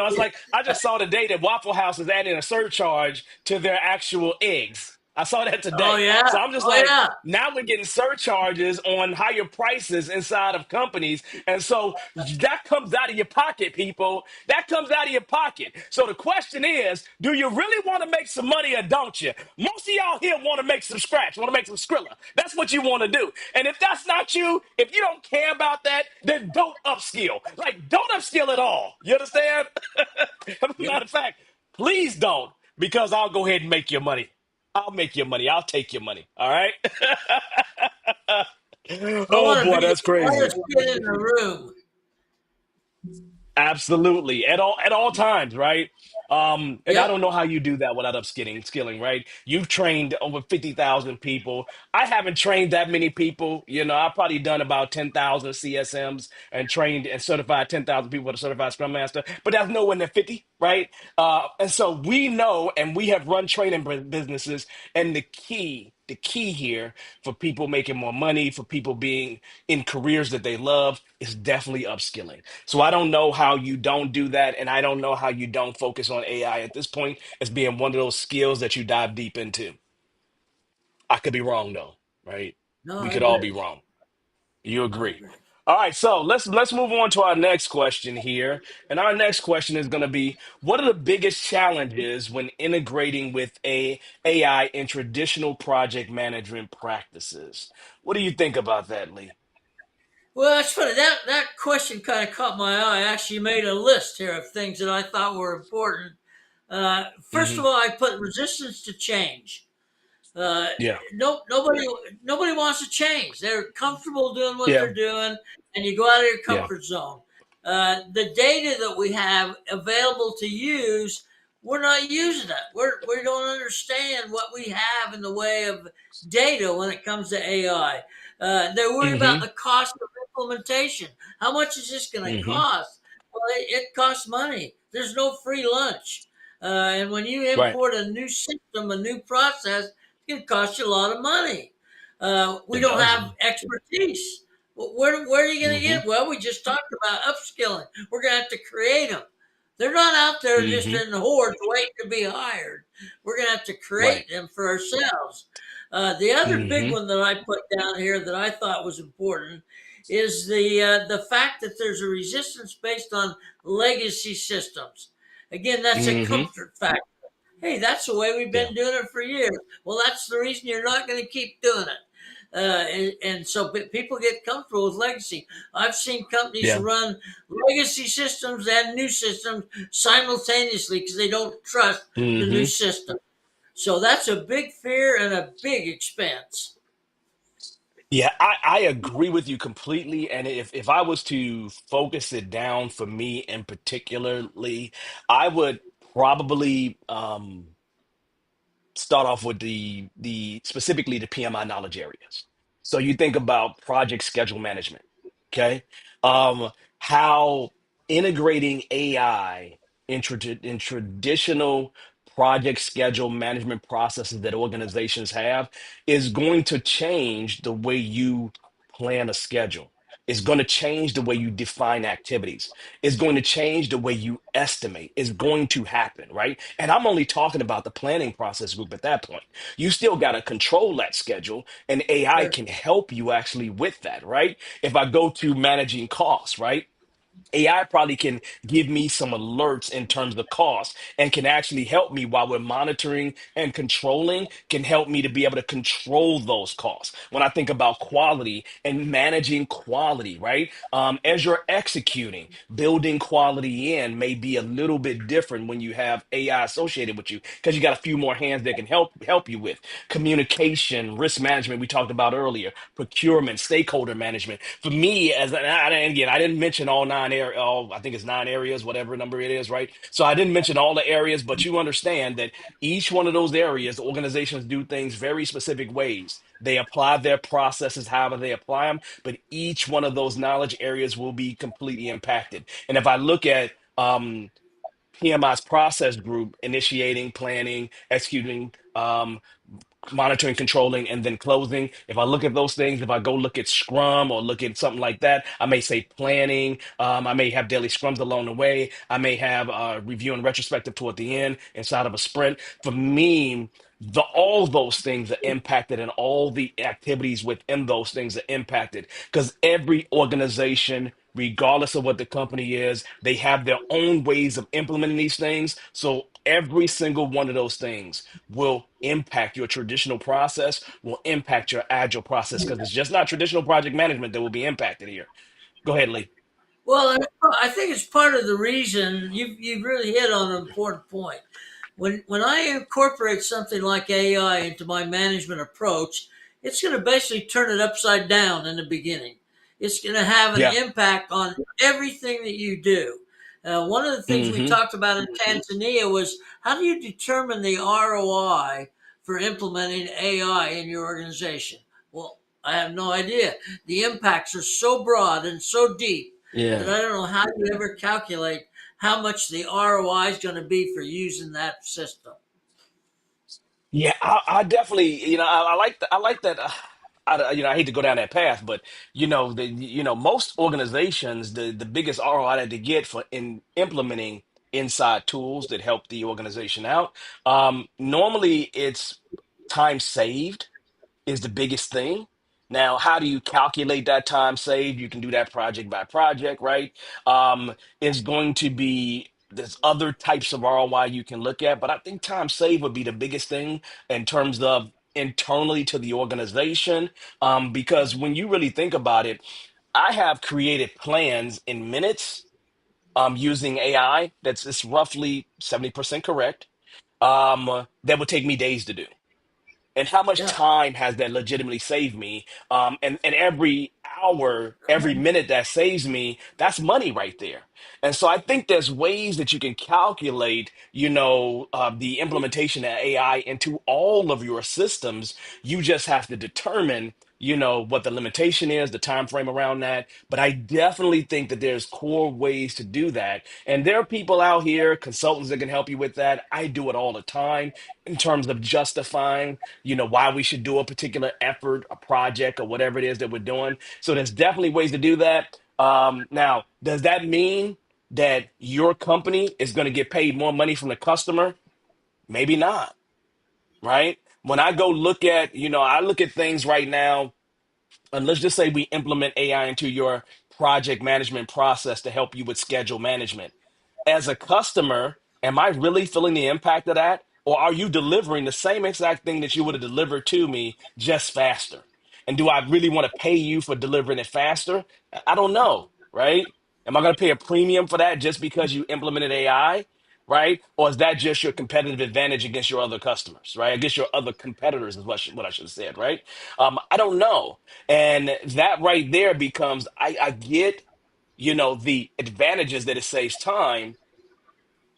It's like I just saw today that Waffle House is adding a surcharge to their actual eggs. I saw that Oh today. yeah. So I'm just Oh like, yeah. now we're getting surcharges on higher prices inside of companies. And so that comes out of your pocket, people. That comes out of your pocket. So the question is, do you really want to make some money or don't you? Most of y'all here want to make some scratch, want to make some Skrilla. That's what you want to do. And if that's not you, if you don't care about that, then don't upskill. Like, don't upskill at all. You understand? Yep. Matter of fact, please don't, because I'll go ahead and make your money. I'll make your money. I'll take your money. All right. I Oh want to boy, be the that's crazy. smartest kid in the room. Absolutely. At all times, right? And I Yep. don't know how you do that without skilling, right? You've trained over 50,000 people. I haven't trained that many people. I've probably done about 10,000 CSMs and trained and certified 10,000 people with a certified Scrum Master, but that's nowhere near 50, right? And so we know, and we have run training businesses, and the key here for people making more money, for people being in careers that they love, is definitely upskilling. So I don't know how you don't do that, and I don't know how you don't focus on AI at this point as being one of those skills that you dive deep into. I could be wrong though, right? No, We I could all be agree. wrong. You I agree? agree. All right, so let's move on to our next question here. And our next question is going to be, what are the biggest challenges when integrating with AI in traditional project management practices? What do you think about that, Lee? Well, that's funny. That question kind of caught my eye. I actually made a list here of things that I thought were important. First Hmm. of all, I put resistance to change. Uh, Yeah. no, nobody wants to change. They're comfortable doing what Yeah. they're doing, and you go out of your Yeah. comfort zone. The data that we have available to use, we're not using it. We don't understand what we have in the way of data when it comes to AI. They're worried about Hmm. the cost of implementation. How much is this going to Hmm. cost? Well, it costs money. There's no free lunch. And when you Right. import a new system, a new process, it can cost you a lot of money. We It don't does. have expertise. Where are you going to Hmm. get? Well, we just talked about upskilling. We're going to have to create them. They're not out there just Hmm. in the hordes waiting to be hired. We're going to have to Right. create them for ourselves. The other big Hmm. one that I put down here that I thought was important is the fact that there's a resistance based on legacy systems. Again, that's a Hmm. comfort factor. Hey, that's the way we've Yeah. been doing it for years. Well, that's the reason you're not going to keep doing it. And so people get comfortable with legacy. I've seen companies Yeah. run legacy systems and new systems simultaneously because they don't trust the new Hmm. system. So that's a big fear and a big expense. Yeah, I agree with you completely. And if I was to focus it down for me in particularly, I would probably start off with the specifically the PMI knowledge areas. So you think about project schedule management, okay? How integrating AI in traditional project schedule management processes that organizations have is going to change the way you plan a schedule. It's going to change the way you define activities. It's going to change the way you estimate. It's going to happen, right? And I'm only talking about the planning process group at that point. You still got to control that schedule, and AI Sure. can help you actually with that, right? If I go to managing costs, right? AI probably can give me some alerts in terms of cost and can actually help me while we're monitoring and controlling, can help me to be able to control those costs. When I think about quality and managing quality, right? As you're executing, building quality in may be a little bit different when you have AI associated with you because you got a few more hands that can help you with communication, risk management we talked about earlier, procurement, stakeholder management. For me, and again, I didn't mention all nine areas. All I think it's nine areas, whatever number it is, right? So I didn't mention all the areas, but you understand that each one of those areas, organizations do things very specific ways. They apply their processes however they apply them, but each one of those knowledge areas will be completely impacted. And if I look at PMI's process group, initiating, planning, executing, monitoring, controlling, and then closing. If I look at those things, if I go look at Scrum or look at something like that, I may say planning. I may have daily Scrums along the way. I may have review and retrospective toward the end inside of a sprint. For me, all those things are impacted and all the activities within those things are impacted because every organization, regardless of what the company is, they have their own ways of implementing these things. So every single one of those things will impact your traditional process, will impact your agile process because it's just not traditional project management that will be impacted here. Go ahead, Lee. Well, I think it's part of the reason you really hit on an important point. When I incorporate something like AI into my management approach, it's going to basically turn it upside down in the beginning. It's going to have an Yeah. impact on everything that you do. One of the things we Hmm. talked about in Tanzania was how do you determine the ROI for implementing AI in your organization? Well, I have no idea. The impacts are so broad and so deep that Yeah. I don't know how you ever calculate how much the ROI is going to be for using that system. Yeah, I definitely, I like that. I hate to go down that path, but most organizations, the biggest ROI that they get for in implementing inside tools that help the organization out, normally it's time saved is the biggest thing. Now, how do you calculate that time saved? You can do that project by project, right? It's going to be there's other types of ROI you can look at, but I think time saved would be the biggest thing in terms of internally to the organization. Because when you really think about it, I have created plans in minutes using AI that's it's roughly 70% correct. That would take me days to do and how much Yeah. time has that legitimately saved me and every hour every minute that saves me that's money right there. And so I think there's ways that you can calculate the implementation of AI into all of your systems. You just have to determine what the limitation is, the time frame around that. But I definitely think that there's core ways to do that, and there are people out here, consultants, that can help you with that. I do it all the time in terms of justifying why we should do a particular effort, a project, or whatever it is that we're doing. So there's definitely ways to do that. Now, does that mean that your company is going to get paid more money from the customer? Maybe not, right? When I go look at, I look at things right now, and let's just say we implement AI into your project management process to help you with schedule management as a customer, am I really feeling the impact of that? Or are you delivering the same exact thing that you would have delivered to me just faster? And do I really want to pay you for delivering it faster? I don't know, right? Am I going to pay a premium for that just because you implemented AI? Right? Or is that just your competitive advantage against your other customers, right? Against your other competitors is what I should have said, right? I don't know. And that right there becomes, I get, the advantages that it saves time,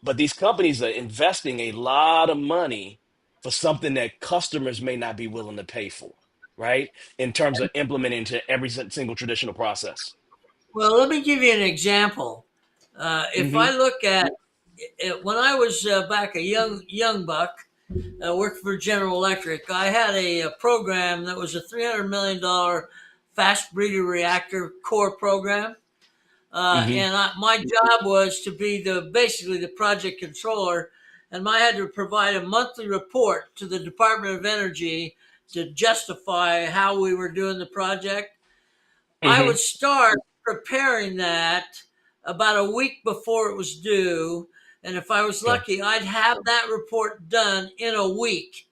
but these companies are investing a lot of money for something that customers may not be willing to pay for, right? In terms of implementing to every single traditional process. Well, let me give you an example. If Hmm. I look at it, when I was back a young buck, worked for General Electric, I had a program that was a $300 million fast breeder reactor core program. Hmm. My job was to be basically the project controller, and I had to provide a monthly report to the Department of Energy to justify how we were doing the project. I would Hmm. start preparing that about a week before it was due, and if I was Okay. lucky, I'd have that report done in a week.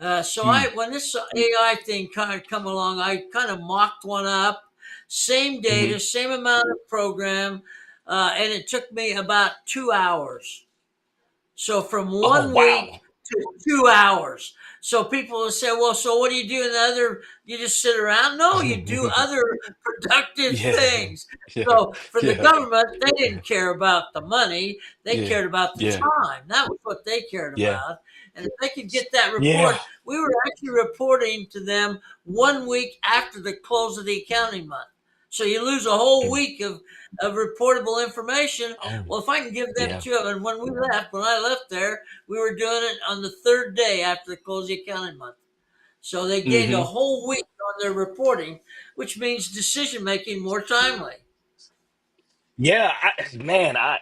Mm. When this AI thing kind of come along, I kind of mocked one up, same Hmm. data, same amount of program, and it took me about 2 hours. So from Oh, 1 week wow. to 2 hours. So people will say, well, so what do you do in the other? You just sit around? No, you do other productive Yeah. things. Yeah. So for the Yeah. government, they Yeah. didn't care about the money. They Yeah. cared about the Yeah. time. That was what they cared Yeah. about. And if they could get that Yeah. report, we were actually reporting to them 1 week after the close of the accounting month. So you lose a whole Mm. week of reportable information. Oh, Well, if I can give them yeah. to them, and when I left there, we were doing it on the third day after the close of the accounting month. So they gained a Hmm. whole week on their reporting, which means decision making more timely. Yeah, man, I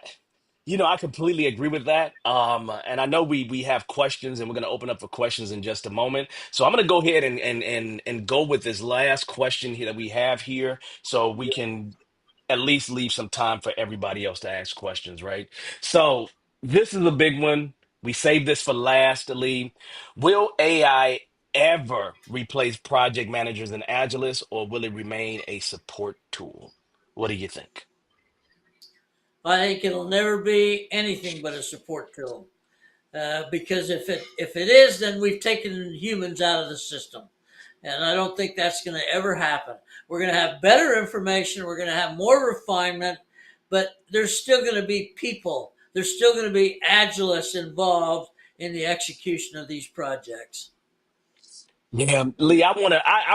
completely agree with that. And I know we have questions, and we're going to open up for questions in just a moment. So I'm going to go ahead and go with this last question here that we have here, so we can at least leave some time for everybody else to ask questions, right? So this is a big one. We saved this for last, Ali. Will AI ever replace project managers and agilists, or will it remain a support tool? What do you think? I think it'll never be anything but a support tool. Because if it is, then we've taken humans out of the system, and I don't think that's going to ever happen. We're going to have better information. We're going to have more refinement, but there's still going to be people. There's still going to be agilists involved in the execution of these projects. Yeah, Lee, I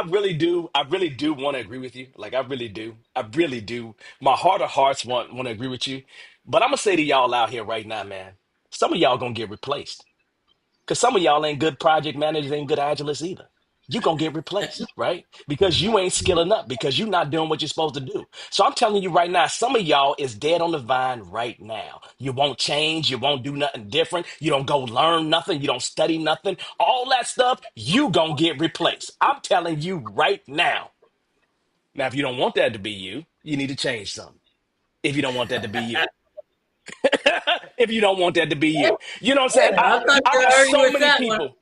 really do want to agree with you. Like, I really do. My heart of hearts want to agree with you. But I'm gonna say to y'all out here right now, man, some of y'all gonna get replaced. Because some of y'all ain't good project managers, ain't good agilists either. You gonna get replaced, right? Because you ain't skilling up, because you're not doing what you're supposed to do. So I'm telling you right now, some of y'all is dead on the vine right now. You won't change, you won't do nothing different, you don't go learn nothing, you don't study nothing. All that stuff, you gonna get replaced. I'm telling you right now. Now, if you don't want that to be you, you need to change something. If you don't want that to be you. If you don't want that to be you. You know what I'm saying? Yeah, I'm not I going have to argue so with many that one. people.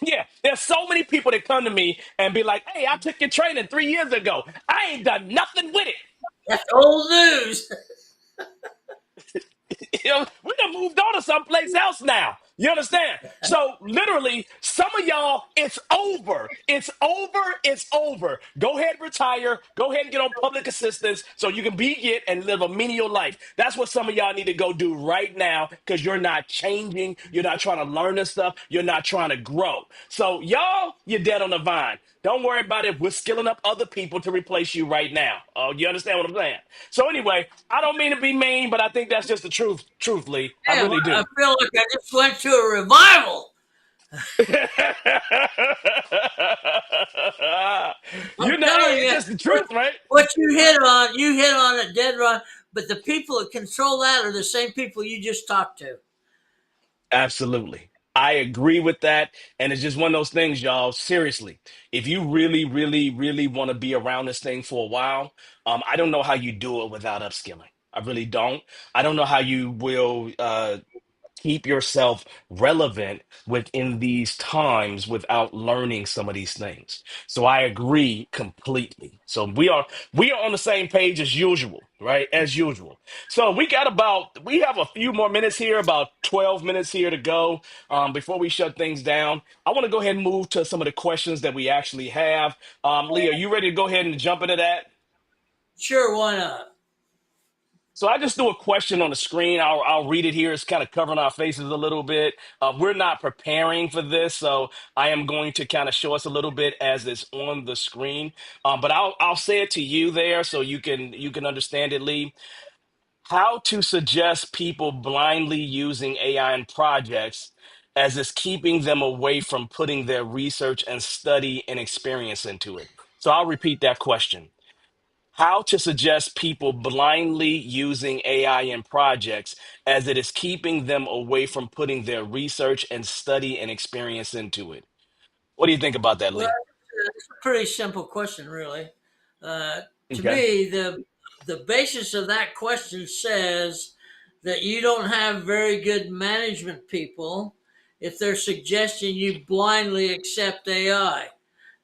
Yeah, there's so many people that come to me and be like, "Hey, I took your training 3 years ago. I ain't done nothing with it." That's old news. You know, we done moved on to someplace else now. You understand? So literally, some of y'all, it's over. It's over. It's over. Go ahead, retire. Go ahead and get on public assistance so you can be it and live a menial life. That's what some of y'all need to go do right now, because you're not changing. You're not trying to learn this stuff. You're not trying to grow. So y'all, you're dead on the vine. Don't worry about it. We're skilling up other people to replace you right now. Oh, you understand what I'm saying? So anyway, I don't mean to be mean, but I think that's just the truth, truthfully. I Damn, really I do. feel like I just went to a revival. I'm You know, telling hey, it's you, just the what truth, right? what you hit on it dead wrong. But the people that control that are the same people you just talked to. Absolutely. I agree with that. And it's just one of those things, y'all. Seriously, if you really, really, really want to be around this thing for a while, I don't know how you do it without upskilling. I really don't. I don't know how you will keep yourself relevant within these times without learning some of these things. So I agree completely. So we are on the same page as usual, right? As usual. So we have a few more minutes here, about 12 minutes here to go before we shut things down. I want to go ahead and move to some of the questions that we actually have. Lee, are you ready to go ahead and jump into that? Sure, why not? So I just threw a question on the screen. I'll read it here. It's kind of covering our faces a little bit. We're not preparing for this, so I am going to kind of show us a little bit as it's on the screen. But I'll say it to you there so you can understand it, Lee. How to suggest people blindly using AI in projects as it's keeping them away from putting their research and study and experience into it. So I'll repeat that question. How to suggest people blindly using AI in projects as it is keeping them away from putting their research and study and experience into it. What do you think about that, Well, Lee? it's a pretty simple question, really. To Okay. me, the basis of that question says that you don't have very good management people if they're suggesting you blindly accept AI.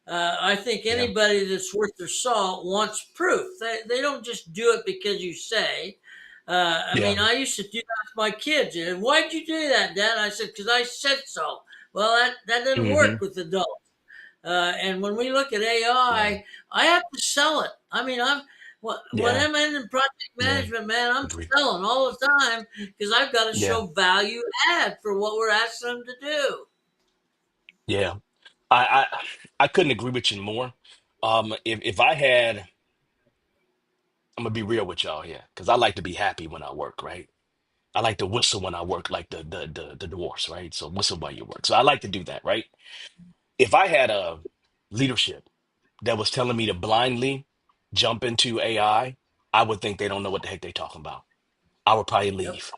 I think Yeah. anybody that's worth their salt wants proof. They don't just do it because you say. I Yeah. mean, I used to do that with my kids. And why'd you do that, Dad? I said, because I said so. Well, that doesn't Hmm. work with adults. And when we look at Yeah. I have to sell it. I mean, when Yeah. I'm in project Yeah. management, man, I'm Agree. selling all the time because I've got to Yeah. show value add for what we're asking them to do. Yeah. I couldn't agree with you more. If I had, I'm gonna be real with y'all here, because I like to be happy when I work, right? I like to whistle when I work, like the dwarfs, right? So whistle while you work. So I like to do that, right? If I had a leadership that was telling me to blindly jump into I would think they don't know what the heck they're talking about. I would probably Yep. leave.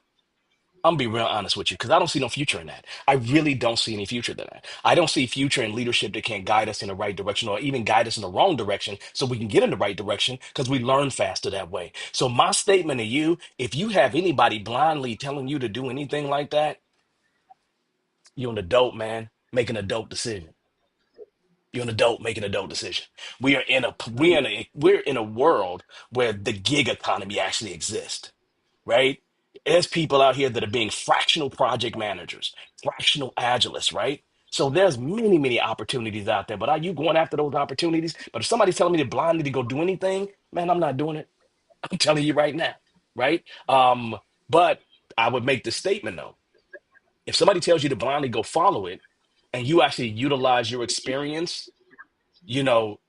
I'm gonna be real honest with you because I don't see no future in that. I really don't see any future in that. I don't see future in leadership that can guide us in the right direction or even guide us in the wrong direction so we can get in the right direction because we learn faster that way. So my statement to you, if you have anybody blindly telling you to do anything like that, you're an adult, man, making an adult decision. You're an adult making an adult decision. We're in a world where the gig economy actually exists, right? There's people out here that are being fractional project managers, fractional agilists, right? So there's many, many opportunities out there. But are you going after those opportunities? But if somebody's telling me to blindly to go do anything, man, I'm not doing it. I'm telling you right now, right? But I would make the statement though. If somebody tells you to blindly go follow it and you actually utilize your experience,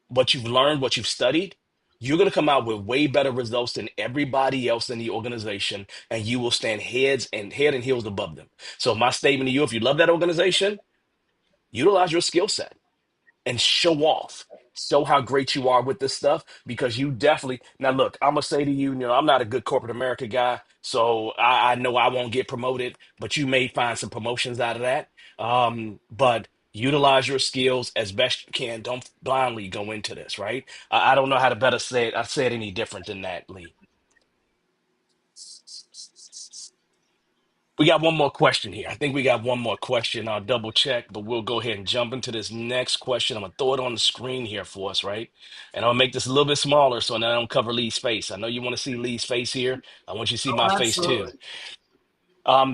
what you've learned, what you've studied, you're going to come out with way better results than everybody else in the organization, and you will stand head and heels above them. So my statement to you, if you love that organization, utilize your skill set and show off. Show how great you are with this stuff because you definitely. Now, look, I'm gonna say to you, I'm not a good corporate America guy, so I know I won't get promoted, but you may find some promotions out of that. But utilize your skills as best you can. Don't blindly go into this, right? I don't know how to better say it. I say it any different than that, Lee. We got one more question here. I think we got one more question. I'll double check, but we'll go ahead and jump into this next question. I'm gonna throw it on the screen here for us, right? And I'll make this a little bit smaller so that I don't cover Lee's face. I know you want to see Lee's face here. I want you to see my Oh, face too. absolutely.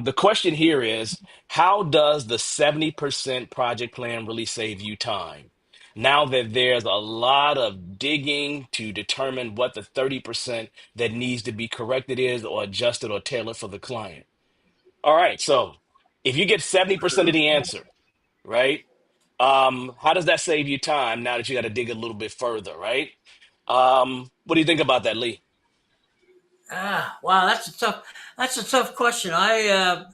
The question here is, how does the 70% project plan really save you time? Now that there's a lot of digging to determine what the 30% that needs to be corrected is or adjusted or tailored for the client. All right. So if you get 70% of the answer, right? How does that save you time now that you got to dig a little bit further, right? What do you think about that, Lee? Wow, that's a tough question. I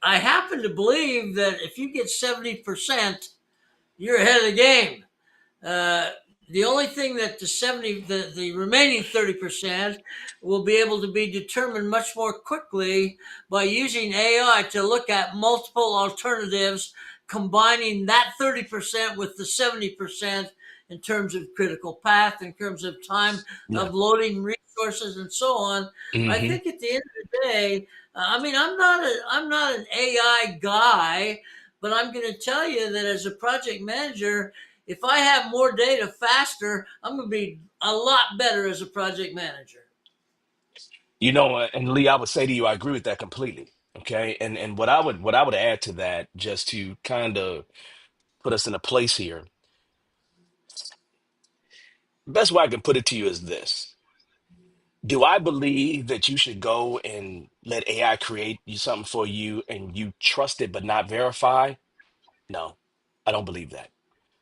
happen to believe that if you get 70%, you're ahead of the game. Uh, the only thing that the remaining 30% will be able to be determined much more quickly by using AI to look at multiple alternatives, combining that 30% with the 70% in terms of critical path, in terms of time Yeah. of loading resources, and so on. I Hmm. think at the end of the day, I mean, I'm not an AI guy, but I'm going to tell you that as a project manager, if I have more data faster, I'm going to be a lot better as a project manager. And Lee, I would say to you, I agree with that completely. Okay. And what I would add to that, just to kind of put us in a place here, best way I can put it to you is this. Do I believe that you should go and let AI create you something for you and you trust it but not verify? No, I don't believe that.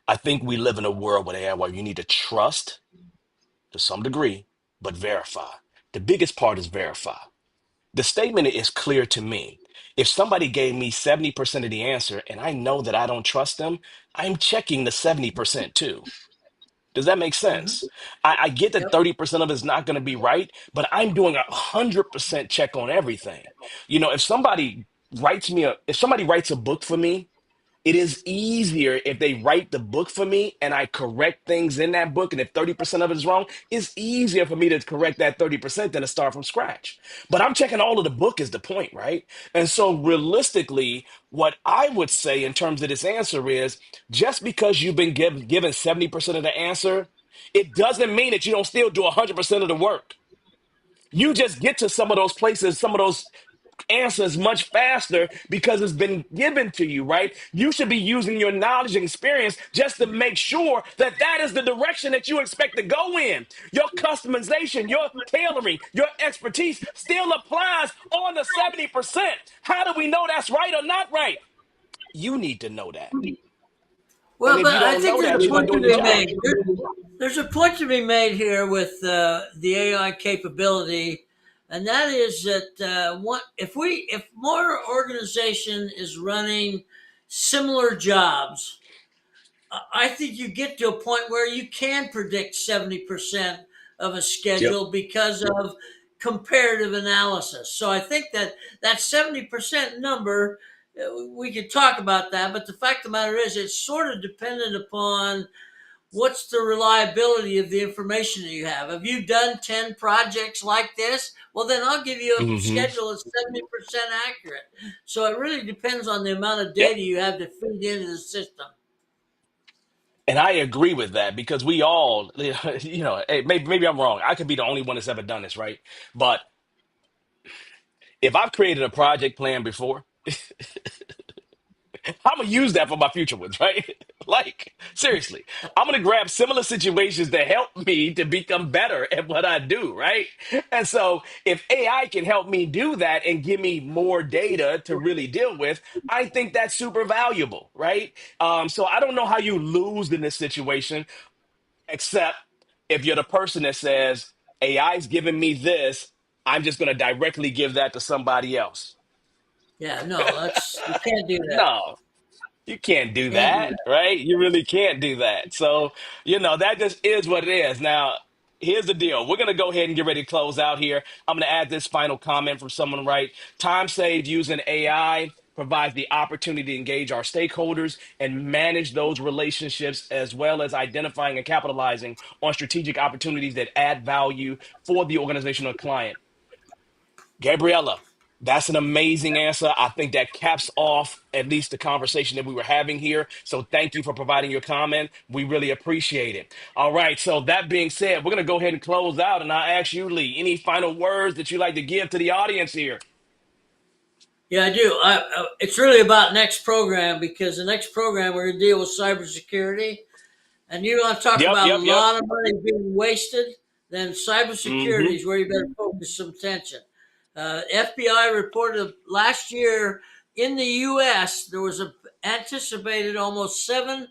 I think we live in a world with AI where you need to trust to some degree, but verify. The biggest part is verify. The statement is clear to me. If somebody gave me 70% of the answer and I know that I don't trust them, I'm checking the 70% too. Does that make Hmm. sense? I get that Yep. 30% of it's not going to be right, but I'm doing 100% check on everything. You know, if somebody writes a book for me, it is easier if they write the book for me and I correct things in that book. And if 30% of it is wrong, it's easier for me to correct that 30% than to start from scratch. But I'm checking all of the book is the point, right? And so realistically, what I would say in terms of this answer is just because you've been given 70% of the answer, it doesn't mean that you don't still do 100% of the work. You just get to some of those places, some of those answers much faster because it's been given to you, right? You should be using your knowledge and experience just to make sure that that is the direction that you expect to go in. Your customization, your tailoring, your expertise still applies on the 70%. How do we know that's right or not right? You need to know that. And Well, if but you I don't think know there's that, a you're not point to doing your be job. made. There's a point to be made here with the AI capability, and that is that if more organization is running similar jobs, I think you get to a point where you can predict 70% of a Yep. schedule because of comparative analysis. So I think that that 70% number, we could talk about that, but the fact of the matter is, it's sort of dependent upon what's the reliability of the information that you have. Have you done 10 projects like this? Well, then I'll give you a Hmm. schedule that's 70% accurate. So it really depends on the amount of Yep. data you have to feed into the system. And I agree with that because we all, hey, maybe I'm wrong. I could be the only one that's ever done this, right? But if I've created a project plan before, I'm gonna use that for my future ones, right? Like, seriously, I'm gonna grab similar situations that help me to become better at what I do, right? And so, if AI can help me do that and give me more data to really deal with, I think that's super valuable, right? So I don't know how you lose in this situation, except if you're the person that says AI is giving me this, I'm just gonna directly give that to somebody else. Yeah, no, that's you can't do that. No, you can't do Can't do that, that. right? You really can't do that. So, that just is what it is. Now, here's the deal. We're going to go ahead and get ready to close out here. I'm going to add this final comment from someone, right? Time saved using AI provides the opportunity to engage our stakeholders and manage those relationships, as well as identifying and capitalizing on strategic opportunities that add value for the organizational client. Gabriella, that's an amazing answer. I think that caps off at least the conversation that we were having here. So thank you for providing your comment. We really appreciate it. All right. So that being said, we're going to go ahead and close out. And I ask you, Lee, any final words that you'd like to give to the audience here? Yeah, I do. It's really about next program because the next program we're going to deal with cybersecurity. And you want to talk Yep, about a yep, yep. lot of money being wasted, then cybersecurity Mm-hmm. is where you better focus some attention. FBI reported last year in the U.S. there was a anticipated almost $7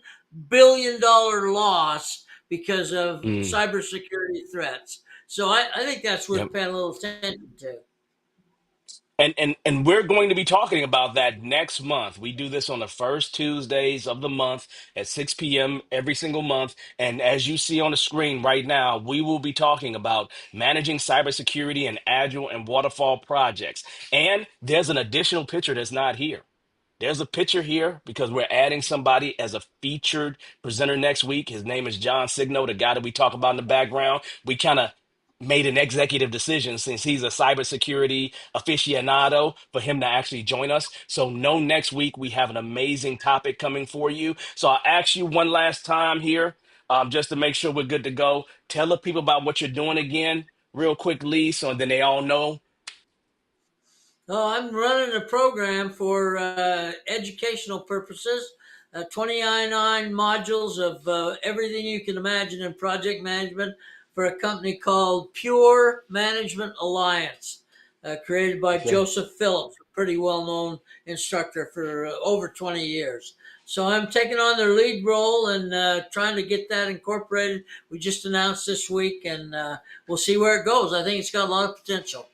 billion loss because of Mm, cybersecurity threats. So I think that's yep. worth paying a little attention to. And we're going to be talking about that next month. We do this on the first Tuesdays of the month at 6 p.m. every single month. And as you see on the screen right now, we will be talking about managing cybersecurity and agile and waterfall projects. And there's an additional picture that's not here. There's a picture here because we're adding somebody as a featured presenter next week. His name is John Signo, the guy that we talk about in the background. We kind of made an executive decision since he's a cybersecurity aficionado for him to actually join us. So know next week we have an amazing topic coming for you. So I'll ask you one last time here, just to make sure we're good to go. Tell the people about what you're doing again, real quickly, so then they all know. Oh, I'm running a program for educational purposes. 29 modules of everything you can imagine in project management for a company called Pure Management Alliance, created by Okay. Joseph Phillips, a pretty well known instructor for over 20 years. So I'm taking on their lead role and trying to get that incorporated. We just announced this week, and we'll see where it goes. I think it's got a lot of potential.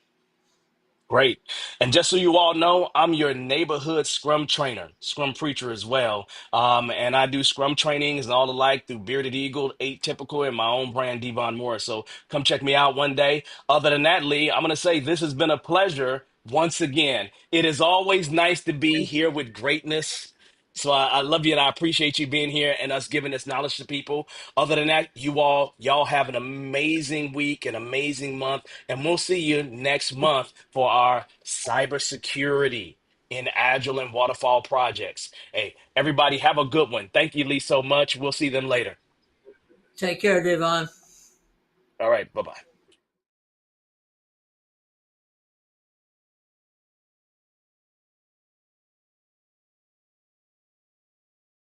Great. And just so you all know, I'm your neighborhood Scrum trainer, Scrum preacher as well. And I do Scrum trainings and all the like through Bearded Eagle, Atypical, and my own brand, Devon Morris. So come check me out one day. Other than that, Lee, I'm going to say this has been a pleasure once again. It is always nice to be here with greatness. So I love you and I appreciate you being here and us giving this knowledge to people. Other than that, y'all have an amazing week, an amazing month. And we'll see you next month for our cybersecurity in Agile and Waterfall projects. Hey, everybody, have a good one. Thank you, Lee, so much. We'll see them later. Take care, Devon. All right, bye bye.